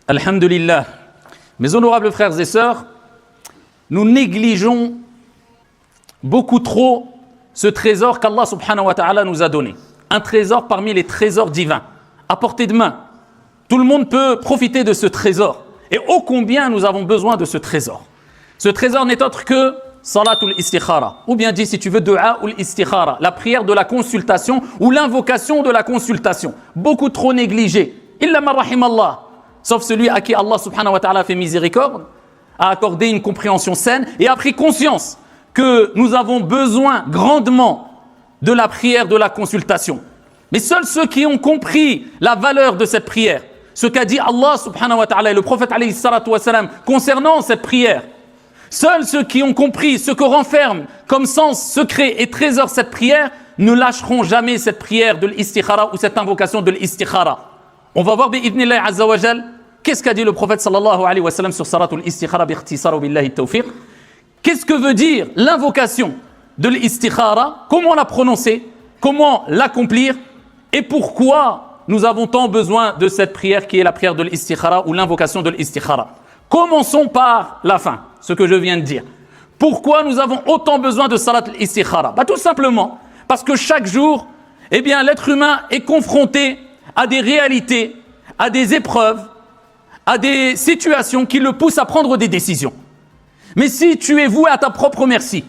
Alhamdulillah. Mes honorables frères et sœurs, nous négligeons beaucoup trop ce trésor qu'Allah subhanahu wa ta'ala nous a donné. Un trésor parmi les trésors divins, à portée de main. Tout le monde peut profiter de ce trésor. Et ô combien nous avons besoin de ce trésor. Ce trésor n'est autre que Salatul Istikhara. Ou bien dit, si tu veux, Dua ul Istikhara, la prière de la consultation ou l'invocation de la consultation. Beaucoup trop négligée. Illa ma rahimallah. Sauf celui à qui Allah subhanahu wa ta'ala fait miséricorde, a accordé une compréhension saine et a pris conscience que nous avons besoin grandement de la prière de la consultation. Mais seuls ceux qui ont compris la valeur de cette prière, ce qu'a dit Allah subhanahu wa ta'ala et le prophète alayhi salatu wa salam concernant cette prière, seuls ceux qui ont compris ce que renferme comme sens secret et trésor cette prière ne lâcheront jamais cette prière de l'istikhara ou cette invocation de l'istikhara. On va voir bi'idhnillah azza wa jal qu'est-ce qu'a dit le prophète sallallahu alayhi wa sallam sur salatul istikhara bi'ikhtisaru billahi tawfiq. Qu'est-ce que veut dire l'invocation de l'istikhara? Comment la prononcer? Comment l'accomplir? Et pourquoi nous avons tant besoin de cette prière qui est la prière de l'istikhara ou l'invocation de l'istikhara? Commençons par la fin, ce que je viens de dire. Pourquoi nous avons autant besoin de salat l'istikhara? Tout simplement parce que chaque jour, l'être humain est confronté à des réalités, à des épreuves, à des situations qui le poussent à prendre des décisions. Mais si tu es voué à ta propre merci,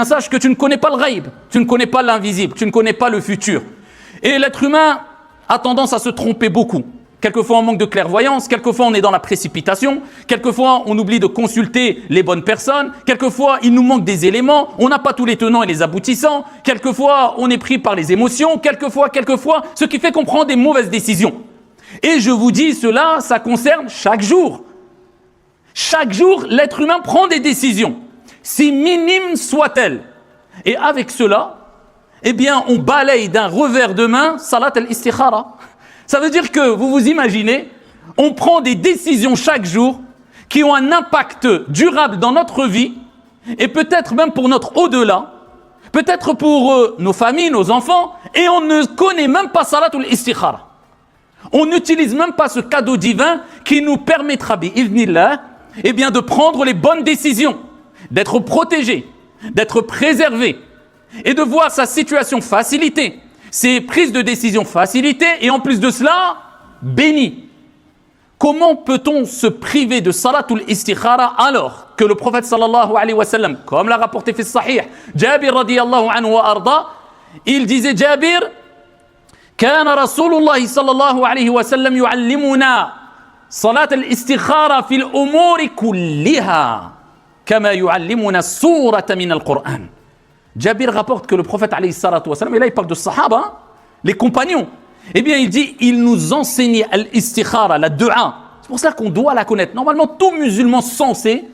sache que tu ne connais pas le ghaib, tu ne connais pas l'invisible, tu ne connais pas le futur. Et l'être humain a tendance à se tromper beaucoup. Quelquefois on manque de clairvoyance, quelquefois on est dans la précipitation, quelquefois on oublie de consulter les bonnes personnes, quelquefois il nous manque des éléments, on n'a pas tous les tenants et les aboutissants, quelquefois on est pris par les émotions, quelquefois, ce qui fait qu'on prend des mauvaises décisions. Et je vous dis cela, ça concerne chaque jour. Chaque jour, l'être humain prend des décisions, si minimes soient-elles. Et avec cela, on balaye d'un revers de main salat al-istikhara. Ça veut dire que, vous vous imaginez, on prend des décisions chaque jour qui ont un impact durable dans notre vie et peut-être même pour notre au-delà, peut-être pour nos familles, nos enfants, et on ne connaît même pas salatul istikhara. On n'utilise même pas ce cadeau divin qui nous permettra, bi'idhnillah, de prendre les bonnes décisions, d'être protégé, d'être préservé et de voir sa situation facilitée. Ses prises de décision facilitées et en plus de cela, bénies. Comment peut-on se priver de salatul istikhara alors que le prophète sallallahu alayhi wa sallam, comme l'a rapporté fi sahih, Jabir radiyallahu anhu wa arda, il disait Jabir, كان رسول الله صلى الله عليه وسلم يعلمنا صلاة الاستخارة في الأمور كلها كما يعلمنا السورة من القرآن. Jabir rapporte que le prophète alayhi salatu wa salam, et là il parle de sahaba, les compagnons, il dit, il nous enseignait al-istikhara, la dua. C'est pour ça qu'on doit la connaître. Normalement, tout musulman sensé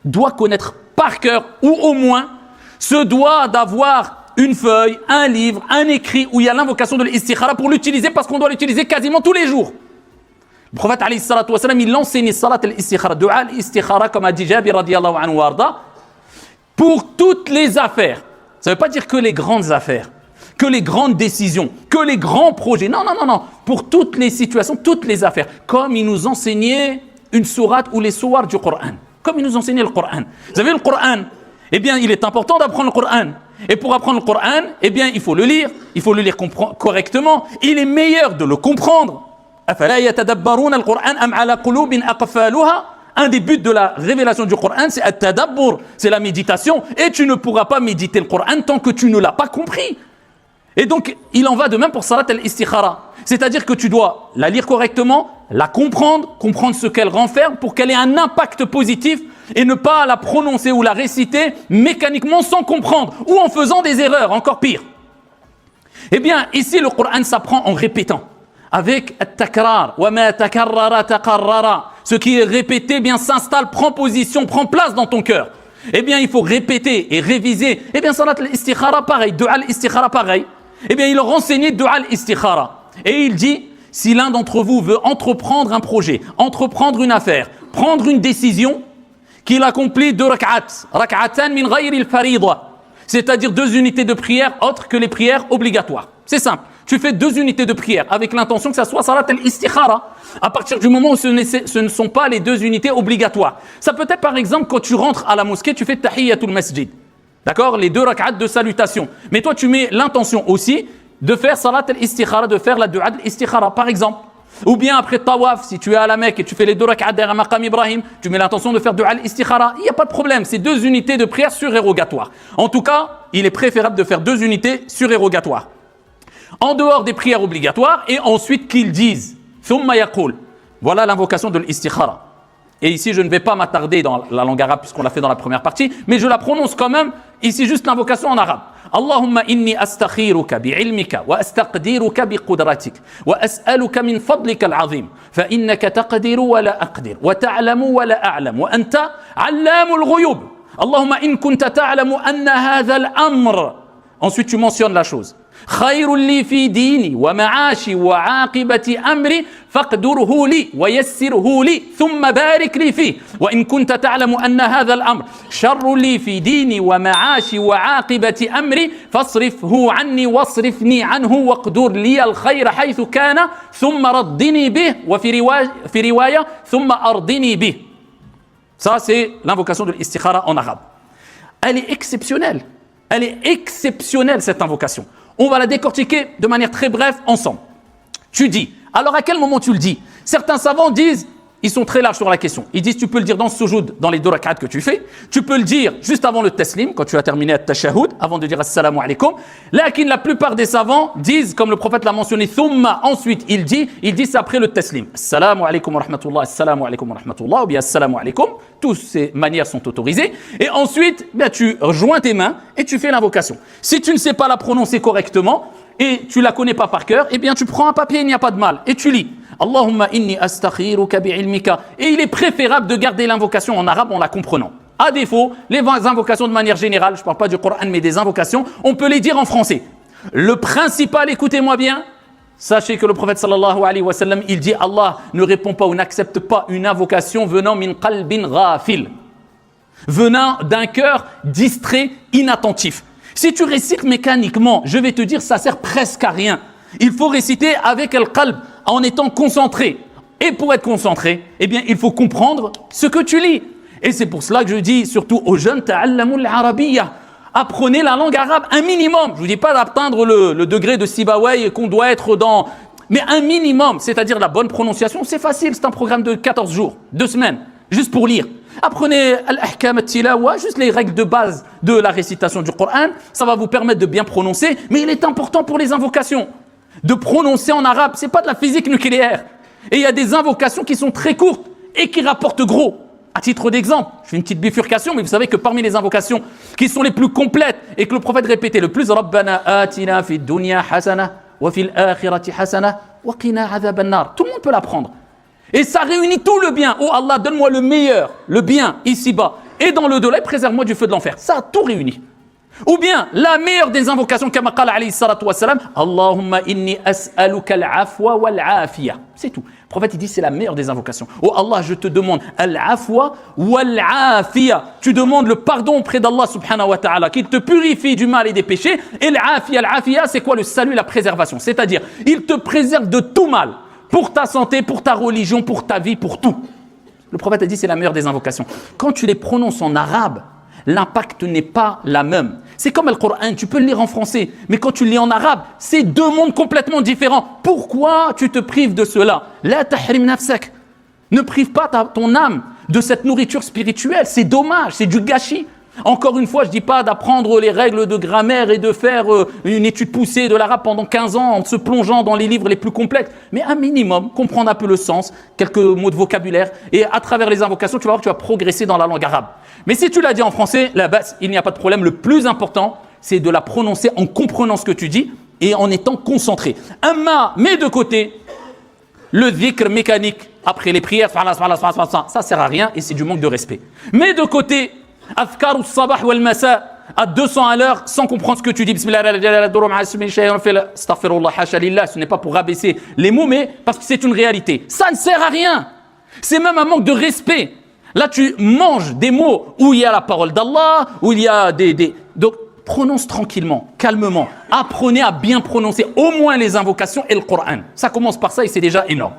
doit connaître par cœur, ou au moins, se doit d'avoir une feuille, un livre, un écrit où il y a l'invocation de l'istikhara pour l'utiliser parce qu'on doit l'utiliser quasiment tous les jours. Le prophète alayhi salatu wa salam, il enseignait salat al-istikhara, dua al-istikhara, comme a dit Jabir radiyallahu anhu wa arda, pour toutes les affaires. Ça ne veut pas dire que les grandes affaires, que les grandes décisions, que les grands projets. Non. Pour toutes les situations, toutes les affaires. Comme il nous enseignait une sourate ou les sourates du Coran. Comme il nous enseignait le Coran. Vous savez, le Coran, il est important d'apprendre le Coran. Et pour apprendre le Coran, il faut le lire. Il faut le lire correctement. Il est meilleur de le comprendre. أَفَلَا يَتَدَبَّرُونَ الْقُرْآنَ أَمْ عَلَى قُلُوبٍ أَقْفَالُهَا. Un des buts de la révélation du Coran, c'est at-tadabbur, c'est la méditation. Et tu ne pourras pas méditer le Coran tant que tu ne l'as pas compris. Et donc, il en va de même pour salat al-istikhara. C'est-à-dire que tu dois la lire correctement, la comprendre ce qu'elle renferme pour qu'elle ait un impact positif et ne pas la prononcer ou la réciter mécaniquement sans comprendre ou en faisant des erreurs, encore pire. Ici, le Coran s'apprend en répétant. Avec at-takrar, wa ma takarrara taqarrara. Ce qui est répété, s'installe, prend position, prend place dans ton cœur. Il faut répéter et réviser. Salat al-istikhara, pareil. Dua al-istikhara, pareil. Il leur enseignait dua al-istikhara. Et il dit, si l'un d'entre vous veut entreprendre un projet, entreprendre une affaire, prendre une décision, qu'il accomplit 2 rak'at. Rak'atan min ghayri al-farida. C'est-à-dire 2 unités de prière autres que les prières obligatoires. C'est simple. Tu fais 2 unités de prière avec l'intention que ça soit salat al-istikhara. À partir du moment où ce ne sont pas les 2 unités obligatoires. Ça peut être par exemple quand tu rentres à la mosquée, tu fais tahiyyatul masjid. D'accord? Les 2 rak'at de salutation. Mais toi, tu mets l'intention aussi de faire salat al-istikhara, de faire la dua al-istikhara, par exemple. Ou bien après tawaf, si tu es à la Mecque et tu fais les 2 rak'at derrière Maqam Ibrahim, tu mets l'intention de faire dua al-istikhara. Il n'y a pas de problème, c'est 2 unités de prière surérogatoires. En tout cas, il est préférable de faire 2 unités surérogatoires. En dehors des prières obligatoires, et ensuite qu'ils disent thumma yaqul. Voilà l'invocation de l'istikhara. Et ici, je ne vais pas m'attarder dans la langue arabe puisqu'on l'a fait dans la première partie, mais je la prononce quand même. Ici, juste l'invocation en arabe. Allahumma inni astakhiruka bi'ilmika wa astaqdiruka biqudratik wa as'aluka min fadlika al-azim fa innaka taqdiru wa la aqdir wa ta'lamu wa la a'lam wa anta 'allamul ghuyub. Allahumma in kunta ta'lamu anna hadha al-amr. Ensuite, tu mentionnes la chose. خير لي في ديني ومعاشي وعاقبة أمري فاقدره لي ويسره لي ثم بارك لي فيه وإن كنت تعلم أن هذا الأمر شر لي في ديني ومعاشي وعاقبة أمري فاصرفه عني واصرفني عنه واقدر لي الخير حيث كان ثم ردني به وفي رواية ثم أرضني به. Ça c'est l'invocation de l'istikhara en arabe. Elle est exceptionnelle. Elle est exceptionnelle cette invocation. On va la décortiquer de manière très brève ensemble. Tu dis, alors à quel moment tu le dis? Certains savants disent, ils sont très larges sur la question. Ils disent, tu peux le dire dans ce sujoud, dans les 2 rak'at que tu fais. Tu peux le dire juste avant le taslim, quand tu as terminé at-tashahhud, avant de dire assalamu alaikum. Lakin la plupart des savants disent, comme le prophète l'a mentionné, thumma, ensuite il dit c'est après le taslim. Assalamu alaikum wa rahmatullah, assalamu alaikum wa rahmatullah, ou bien assalamu alaikum. Toutes ces manières sont autorisées. Et ensuite, bien, tu rejoins tes mains et tu fais l'invocation. Si tu ne sais pas la prononcer correctement et tu la connais pas par cœur, eh bien tu prends un papier, il n'y a pas de mal, et tu lis. Allahumma inni astakhiruka bi'ilmika. Et il est préférable de garder l'invocation en arabe en la comprenant. À défaut, les invocations de manière générale, je ne parle pas du Coran, mais des invocations, on peut les dire en français. Le principal, écoutez-moi bien, sachez que le prophète sallallahu alayhi wa sallam, il dit Allah ne répond pas ou n'accepte pas une invocation venant min qalbin ghafil, venant d'un cœur distrait, inattentif. Si tu récites mécaniquement, je vais te dire, ça sert presque à rien. Il faut réciter avec le qalb, en étant concentré. Et pour être concentré, eh bien, il faut comprendre ce que tu lis. Et c'est pour cela que je dis, surtout aux jeunes, ta'allamul arabiyya. Apprenez la langue arabe, un minimum. Je ne vous dis pas d'atteindre le degré de Sibawayh qu'on doit être dans... Mais un minimum, c'est-à-dire la bonne prononciation, c'est facile. C'est un programme de 14 jours, 2 semaines, juste pour lire. Apprenez al-ahkam at-tilawa, juste les règles de base de la récitation du Coran. Ça va vous permettre de bien prononcer. Mais il est important pour les invocations de prononcer en arabe. C'est pas de la physique nucléaire. Et il y a des invocations qui sont très courtes et qui rapportent gros. À titre d'exemple, je fais une petite bifurcation, mais vous savez que parmi les invocations qui sont les plus complètes et que le prophète répétait le plus, Rabbana atina fid dunya hasana wa fil akhirati hasana wa qina adhaban nar. Tout le monde peut l'apprendre. Et ça réunit tout le bien. Oh Allah, donne-moi le meilleur, le bien ici-bas. Et dans le delà, préserve-moi du feu de l'enfer. Ça a tout réuni. Ou bien, la meilleure des invocations, comme qala alayhi salatu wa salam, Allahumma inni as'aluka al-afwa wal-afiya. C'est tout. Le prophète, il dit, c'est la meilleure des invocations. Oh Allah, je te demande al-afwa wal-afiya. Tu demandes le pardon auprès d'Allah subhanahu wa ta'ala, qu'il te purifie du mal et des péchés. Et al-afiya, c'est quoi le salut, la préservation? C'est-à-dire, il te préserve de tout mal. Pour ta santé, pour ta religion, pour ta vie, pour tout. Le prophète a dit, c'est la meilleure des invocations. Quand tu les prononces en arabe, l'impact n'est pas la même. C'est comme le Coran, tu peux le lire en français, mais quand tu le lis en arabe, c'est 2 mondes complètement différents. Pourquoi tu te prives de cela? La tahrim nafsak. Ne prive pas ton âme de cette nourriture spirituelle. C'est dommage, c'est du gâchis. Encore une fois, je ne dis pas d'apprendre les règles de grammaire et de faire une étude poussée de l'arabe pendant 15 ans en se plongeant dans les livres les plus complexes. Mais un minimum, comprendre un peu le sens, quelques mots de vocabulaire. Et à travers les invocations, tu vas voir que tu vas progresser dans la langue arabe. Mais si tu l'as dit en français, là-bas, il n'y a pas de problème. Le plus important, c'est de la prononcer en comprenant ce que tu dis et en étant concentré. Mets de côté le dhikr mécanique après les prières. Ça sert à rien et c'est du manque de respect. Mets de côté Afkar ou sabah ou al-masa à 200 à l'heure sans comprendre ce que tu dis. Ce n'est pas pour rabaisser les mots, mais parce que c'est une réalité. Ça ne sert à rien. C'est même un manque de respect. Là, tu manges des mots où il y a la parole d'Allah, où il y a des... Donc, prononce tranquillement, calmement. Apprenez à bien prononcer au moins les invocations et le Coran. Ça commence par ça et c'est déjà énorme.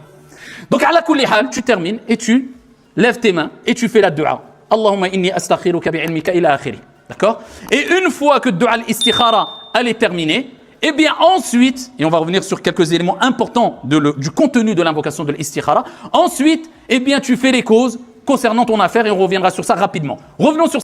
Donc, ala kulli hal, tu termines et tu lèves tes mains et tu fais la dua. Allahumma inni astakhiruka bi'ilmika ila akhiri. D'accord? Et une fois que dua al-istikhara elle est terminée, et bien ensuite, et on va revenir sur quelques éléments importants du contenu de l'invocation de l'istikhara, ensuite, eh bien tu fais les causes concernant ton affaire et on reviendra sur ça rapidement. Revenons sur